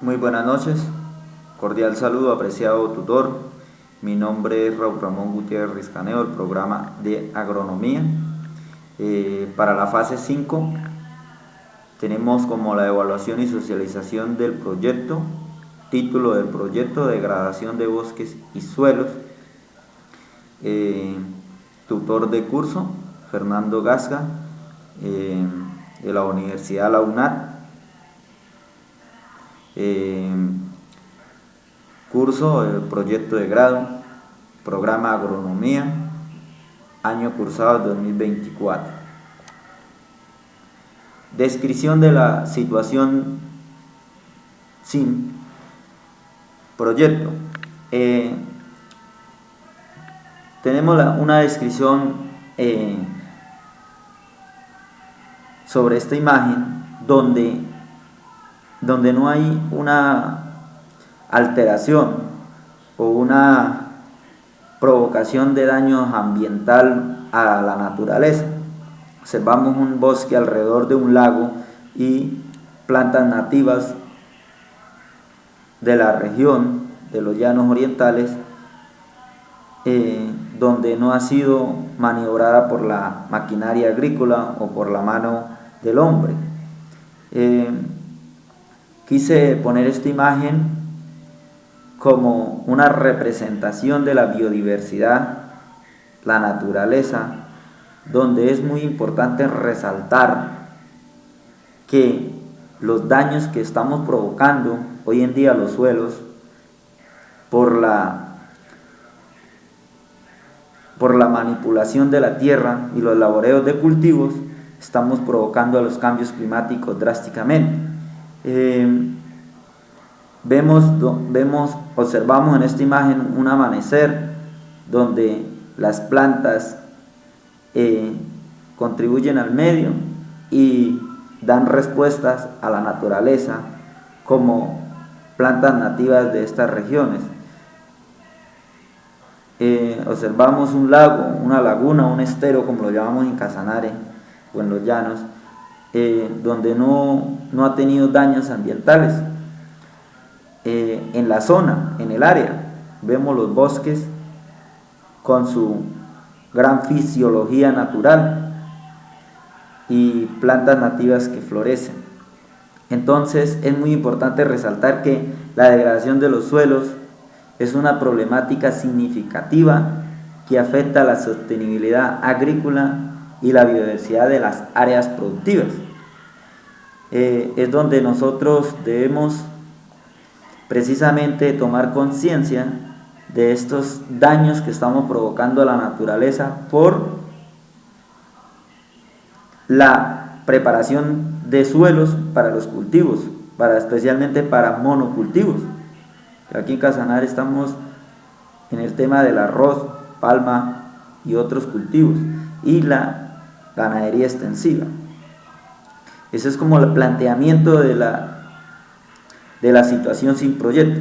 Muy buenas noches, cordial saludo, apreciado tutor. Mi nombre es Raúl Ramón Gutiérrez Riscaneo, del programa de agronomía. Para la fase 5 tenemos como la evaluación y socialización del proyecto, título del proyecto: degradación de bosques y suelos. Tutor de curso, Fernando Gasca, de la Universidad La UNAD. Curso, proyecto de grado, programa agronomía, año cursado 2024. Descripción de la situación sin proyecto. Tenemos una descripción sobre esta imagen donde no hay una alteración o una provocación de daño ambiental a la naturaleza. Observamos un bosque alrededor de un lago y plantas nativas de la región de los llanos orientales, donde no ha sido maniobrada por la maquinaria agrícola o por la mano del hombre. Quise poner esta imagen como una representación de la biodiversidad, la naturaleza, donde es muy importante resaltar que los daños que estamos provocando hoy en día a los suelos por la manipulación de la tierra y los laboreos de cultivos, estamos provocando a los cambios climáticos drásticamente. Observamos en esta imagen un amanecer donde las plantas contribuyen al medio y dan respuestas a la naturaleza como plantas nativas de estas regiones. Observamos un lago, una laguna, un estero, como lo llamamos en Casanare o en los llanos, donde no ha tenido daños ambientales. En la zona, en el área, vemos los bosques con su gran fisiología natural y plantas nativas que florecen. Entonces es muy importante resaltar que la degradación de los suelos es una problemática significativa que afecta a la sostenibilidad agrícola y la biodiversidad de las áreas productivas. Es donde nosotros debemos precisamente tomar conciencia de estos daños que estamos provocando a la naturaleza por la preparación de suelos para los cultivos, especialmente para monocultivos. Aquí en Casanare estamos en el tema del arroz, palma y otros cultivos, y la ganadería extensiva. Ese es como el planteamiento de la situación sin proyecto.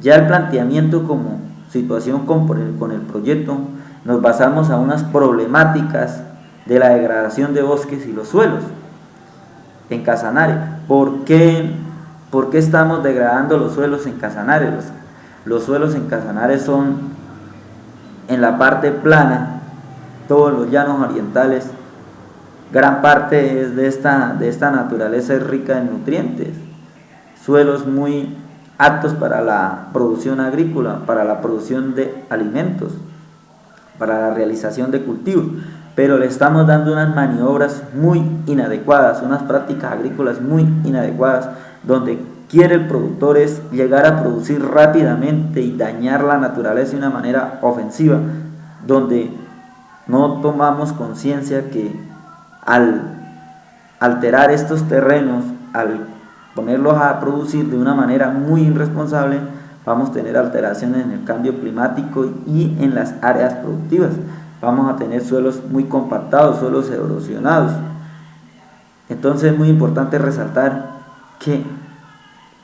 Ya el planteamiento como situación con el proyecto, nos basamos a unas problemáticas de la degradación de bosques y los suelos en Casanare. ¿Por qué estamos degradando los suelos en Casanare? Los suelos en Casanare son en la parte plana, todos los llanos orientales, gran parte es de esta naturaleza, es rica en nutrientes, suelos muy aptos para la producción agrícola, para la producción de alimentos, para la realización de cultivos, pero le estamos dando unas maniobras muy inadecuadas, unas prácticas agrícolas muy inadecuadas, donde quiere el productor es llegar a producir rápidamente y dañar la naturaleza de una manera ofensiva, donde no tomamos conciencia que al alterar estos terrenos, al ponerlos a producir de una manera muy irresponsable, vamos a tener alteraciones en el cambio climático y en las áreas productivas. Vamos a tener suelos muy compactados, suelos erosionados. Entonces es muy importante resaltar que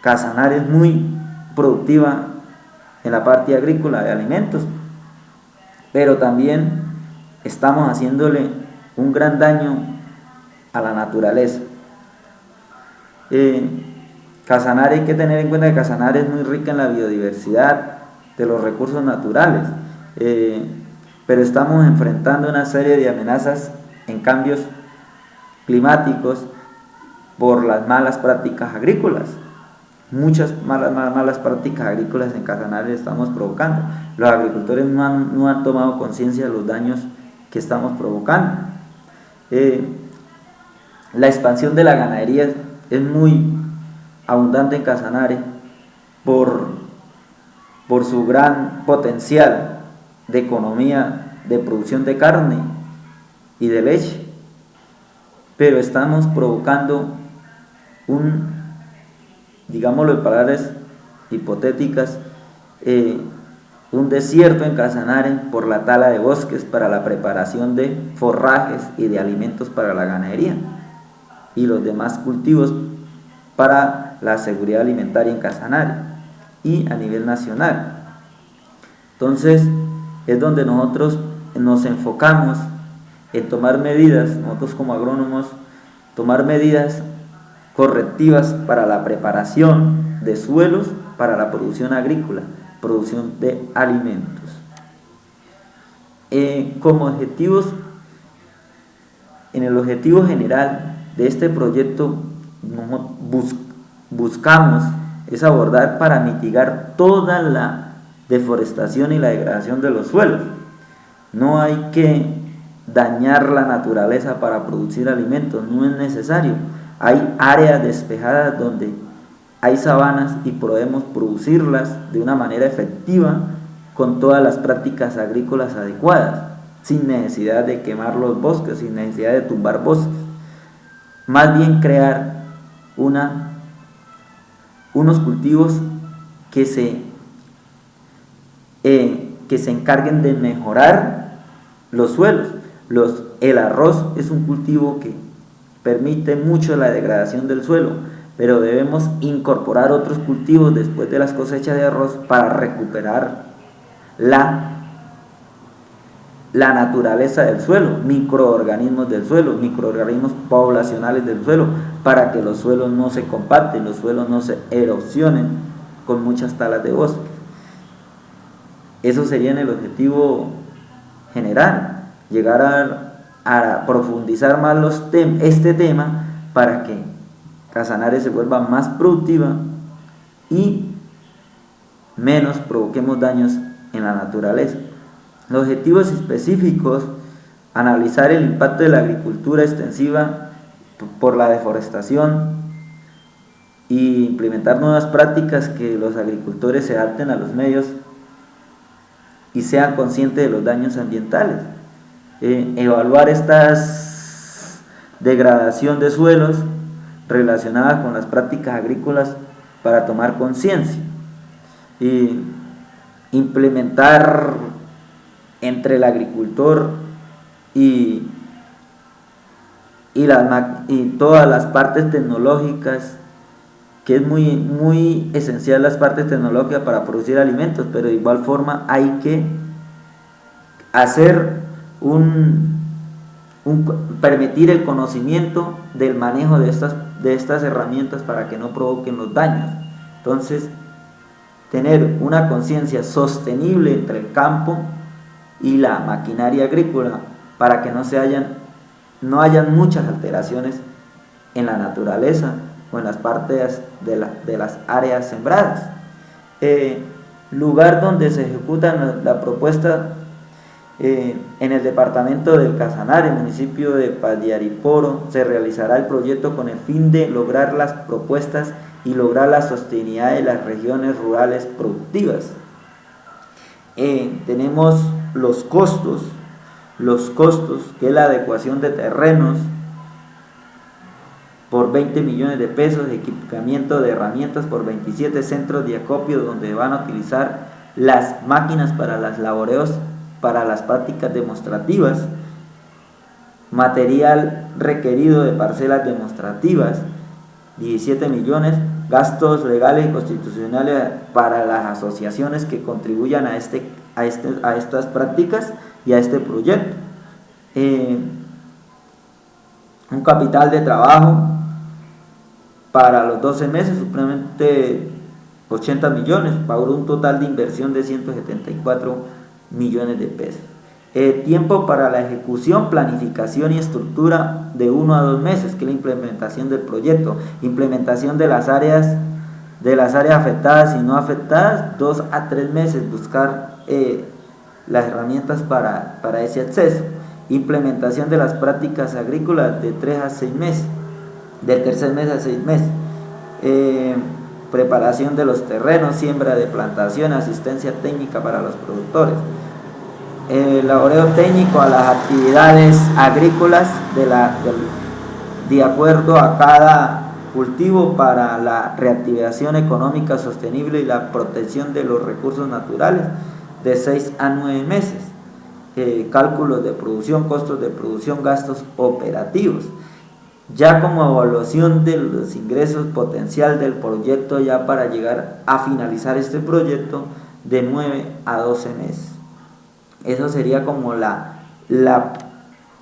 Casanare es muy productiva en la parte agrícola de alimentos, pero también estamos haciéndole un gran daño a la naturaleza. Casanare, hay que tener en cuenta que Casanare es muy rica en la biodiversidad de los recursos naturales, pero estamos enfrentando una serie de amenazas en cambios climáticos por las malas prácticas agrícolas. Muchas malas prácticas agrícolas en Casanare estamos provocando. Los agricultores no han tomado conciencia de los daños que estamos provocando. La expansión de la ganadería es muy abundante en Casanare por su gran potencial de economía, de producción de carne y de leche, pero estamos provocando digámoslo en palabras hipotéticas, un desierto en Casanare por la tala de bosques para la preparación de forrajes y de alimentos para la ganadería y los demás cultivos para la seguridad alimentaria en Casanare y a nivel nacional. Entonces es donde nosotros nos enfocamos en tomar medidas, nosotros como agrónomos, tomar medidas correctivas para la preparación de suelos para la producción agrícola, producción de alimentos. Como objetivos, en el objetivo general de este proyecto buscamos es abordar para mitigar toda la deforestación y la degradación de los suelos. No hay que dañar la naturaleza para producir alimentos, no es necesario. Hay áreas despejadas donde hay sabanas y podemos producirlas de una manera efectiva con todas las prácticas agrícolas adecuadas, sin necesidad de quemar los bosques, sin necesidad de tumbar bosques. Más bien crear unos cultivos que se encarguen de mejorar los suelos. El arroz es un cultivo que permite mucho la degradación del suelo, pero debemos incorporar otros cultivos después de las cosechas de arroz para recuperar la naturaleza del suelo, microorganismos del suelo, microorganismos poblacionales del suelo, para que los suelos no se compacten, los suelos no se erosionen con muchas talas de bosque. Eso sería en el objetivo general, llegar a profundizar más este tema para que Casanare se vuelva más productiva y menos provoquemos daños en la naturaleza. Los objetivos específicos: analizar el impacto de la agricultura extensiva por la deforestación y implementar nuevas prácticas que los agricultores se adapten a los medios y sean conscientes de los daños ambientales. Evaluar estas degradación de suelos relacionadas con las prácticas agrícolas para tomar conciencia y implementar entre el agricultor y todas las partes tecnológicas, que es muy esencial las partes tecnológicas para producir alimentos, pero de igual forma hay que hacer permitir el conocimiento del manejo de estas herramientas para que no provoquen los daños. Entonces, tener una conciencia sostenible entre el campo y la maquinaria agrícola para que no hayan muchas alteraciones en la naturaleza o en las partes de las áreas sembradas. Lugar donde se ejecuta la propuesta en el departamento del Casanare, municipio de Pallariporo, se realizará el proyecto con el fin de lograr las propuestas y lograr la sostenibilidad de las regiones rurales productivas. Tenemos los costos, que es la adecuación de terrenos por 20 millones de pesos, equipamiento de herramientas por 27 centros de acopio donde van a utilizar las máquinas para los laboreos, para las prácticas demostrativas, material requerido de parcelas demostrativas, 17 millones, gastos legales y constitucionales para las asociaciones que contribuyan a estas prácticas y a este proyecto. Un capital de trabajo para los 12 meses, supremamente 80 millones, para un total de inversión de 174 millones de pesos. Tiempo para la ejecución, planificación y estructura de 1 a 2 meses, que es la implementación del proyecto. Implementación de las áreas afectadas y no afectadas, 2 a 3 meses, buscar las herramientas para ese acceso. Implementación de las prácticas agrícolas de 3 a 6 meses, del tercer mes a 6 meses. Preparación de los terrenos, siembra de plantación, asistencia técnica para los productores. Laboreo técnico a las actividades agrícolas de acuerdo a cada cultivo para la reactivación económica sostenible y la protección de los recursos naturales, de 6 a 9 meses. Cálculos de producción, costos de producción, gastos operativos. Ya como evaluación de los ingresos potencial del proyecto, ya para llegar a finalizar este proyecto, de 9 a 12 meses. Eso sería como la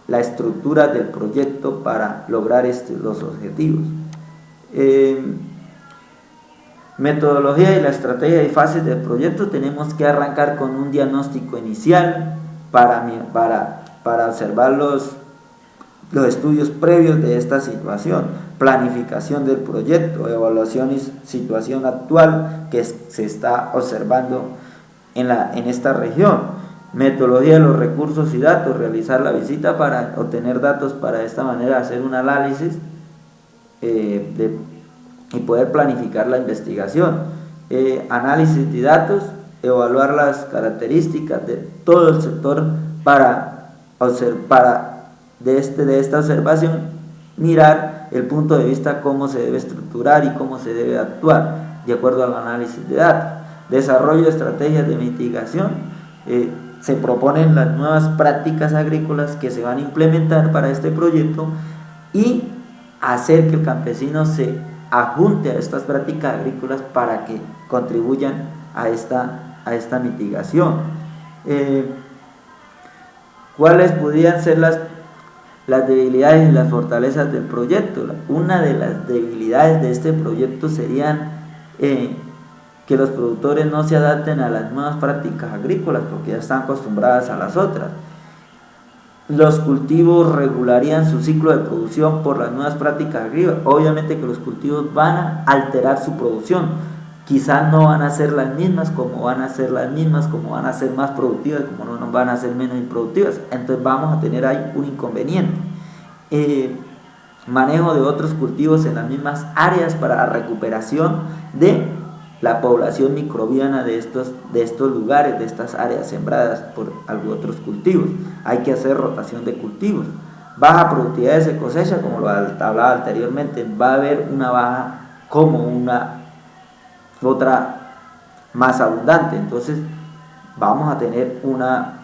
estructura del proyecto para lograr los objetivos. Metodología y la estrategia y fases del proyecto. Tenemos que arrancar con un diagnóstico inicial para observar los estudios previos de esta situación, planificación del proyecto, evaluación y situación actual que se está observando en esta región. Metodología de los recursos y datos, realizar la visita para obtener datos, para de esta manera hacer un análisis y poder planificar la investigación. Análisis de datos, evaluar las características de todo el sector de esta observación, mirar el punto de vista, cómo se debe estructurar y cómo se debe actuar de acuerdo al análisis de datos. Desarrollo de estrategias de mitigación. Se proponen las nuevas prácticas agrícolas que se van a implementar para este proyecto y hacer que el campesino se ajunte a estas prácticas agrícolas para que contribuyan a esta mitigación. ¿Cuáles podrían ser las debilidades y las fortalezas del proyecto? Una de las debilidades de este proyecto serían que los productores no se adapten a las nuevas prácticas agrícolas porque ya están acostumbradas a las otras. Los cultivos regularían su ciclo de producción por las nuevas prácticas agrícolas. Obviamente que los cultivos van a alterar su producción, quizás no van a ser las mismas, como van a ser más productivas, como no van a ser menos improductivas. Entonces vamos a tener ahí un inconveniente. Manejo de otros cultivos en las mismas áreas para la recuperación de la población microbiana de estos lugares, de estas áreas sembradas por otros cultivos. Hay que hacer rotación de cultivos. Baja productividad de cosecha, como lo hablaba anteriormente, va a haber una baja como otra más abundante. Entonces vamos a tener una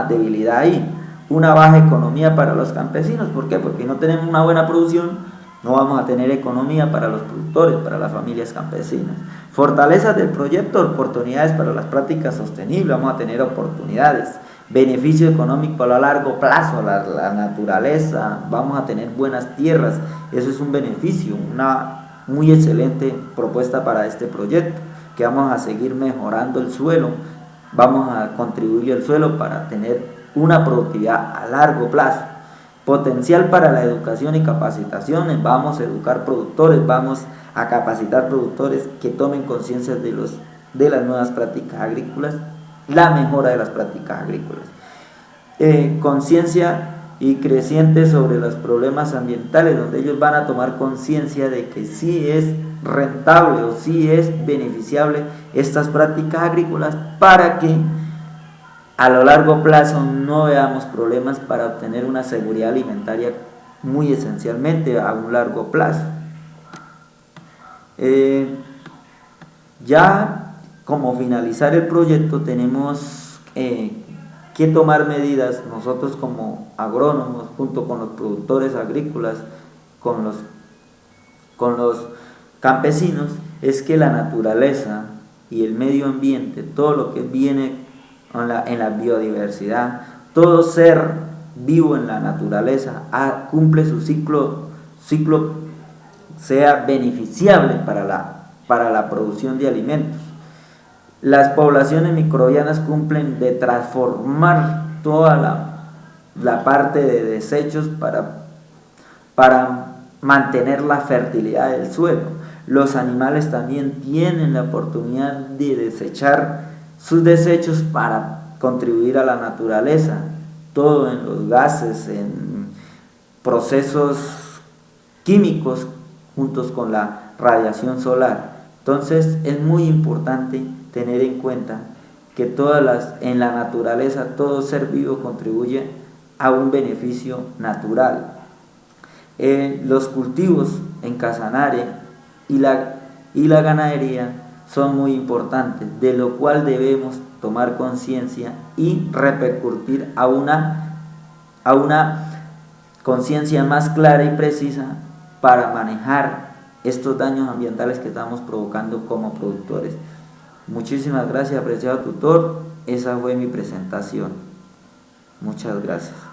debilidad ahí. Una baja economía para los campesinos. ¿Por qué? Porque no tenemos una buena producción, no vamos a tener economía para los productores, para las familias campesinas. Fortalezas del proyecto, oportunidades para las prácticas sostenibles, vamos a tener oportunidades. Beneficio económico a largo plazo, la naturaleza, vamos a tener buenas tierras, eso es un beneficio, una muy excelente propuesta para este proyecto, que vamos a seguir mejorando el suelo, vamos a contribuir al suelo para tener una productividad a largo plazo. Potencial para la educación y capacitación, vamos a educar productores, vamos a capacitar productores que tomen conciencia de las nuevas prácticas agrícolas, la mejora de las prácticas agrícolas. Conciencia y creciente sobre los problemas ambientales, donde ellos van a tomar conciencia de que sí es rentable o sí es beneficiable estas prácticas agrícolas para que a lo largo plazo no veamos problemas para obtener una seguridad alimentaria muy esencialmente a un largo plazo. Ya como finalizar el proyecto tenemos que tomar medidas nosotros como agrónomos junto con los productores agrícolas, con los campesinos, es que la naturaleza y el medio ambiente, todo lo que viene en la biodiversidad, todo ser vivo en la naturaleza cumple su ciclo sea beneficiable para la producción de alimentos. Las poblaciones microbianas cumplen de transformar toda la parte de desechos para mantener la fertilidad del suelo. Los animales también tienen la oportunidad de desechar sus desechos para contribuir a la naturaleza, todo en los gases, en procesos químicos juntos con la radiación solar. Entonces es muy importante tener en cuenta que en la naturaleza todo ser vivo contribuye a un beneficio natural. Los cultivos en Casanare y la ganadería son muy importantes, de lo cual debemos tomar conciencia y repercutir a una conciencia más clara y precisa para manejar estos daños ambientales que estamos provocando como productores. Muchísimas gracias, apreciado tutor. Esa fue mi presentación. Muchas gracias.